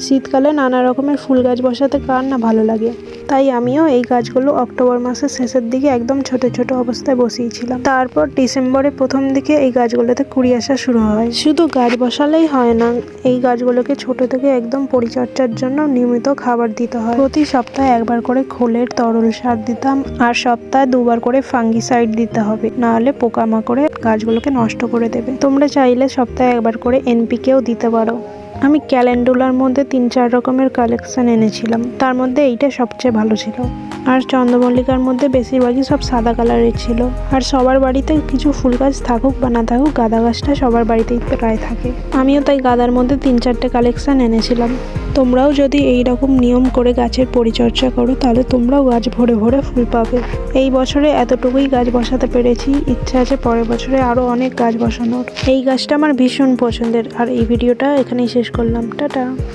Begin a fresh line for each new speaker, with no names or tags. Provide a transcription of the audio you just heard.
শীতকালে নানা রকমের ফুল গাছ বসাতে কার না ভালো লাগে, তাই আমিও এই গাছগুলো অক্টোবর মাসের শেষের দিকে একদম ছোট ছোট অবস্থায় বসিয়েছিলাম। তারপর ডিসেম্বরের প্রথম দিকে এই গাছগুলোতে কুড়ি আসা শুরু হয়। শুধু গাছ বসালেই হয় না, এই গাছগুলোকে ছোট থেকে একদম পরিচর্যার জন্য নিয়মিত খাবার দিতে হয়। প্রতি সপ্তাহে একবার করে খোলের তরল সার দিতাম, আর সপ্তাহে দুবার করে ফাঙ্গিসাইড দিতে হবে, নাহলে পোকামাকড়ে গাছগুলোকে নষ্ট করে দেবে। তোমরা চাইলে সপ্তাহে একবার করে এনপিকেও দিতে পারো। আমি ক্যালেন্ডুলার মধ্যে 3-4 রকমের কালেকশন এনেছিলাম, তার মধ্যে এইটা সবচেয়ে ভালো ছিল। আর চন্দ্রমল্লিকার মধ্যে বেশিরভাগই সব সাদা কালারের ছিল। আর সবার বাড়িতে কিছু ফুল গাছ থাকুক বা না থাকুক, গাঁদা গাছটা সবার বাড়িতেই প্রায় থাকে। আমিও তাই গাঁদার মধ্যে 3-4টে কালেকশন এনেছিলাম। তোমরাও যদি এই রকম নিয়ম করে গাছের পরিচর্যা করো, তাহলে তোমরাও গাছ ভরে ভরে ফুল পাবে। এই বছরে এতটুকুই গাছ বসাতে পেরেছি, ইচ্ছা আছে পরের বছরে আরও অনেক গাছ বসানোর। এই গাছটা আমার ভীষণ পছন্দের। আর এই ভিডিওটা এখানেই শেষ করলাম। টাটা।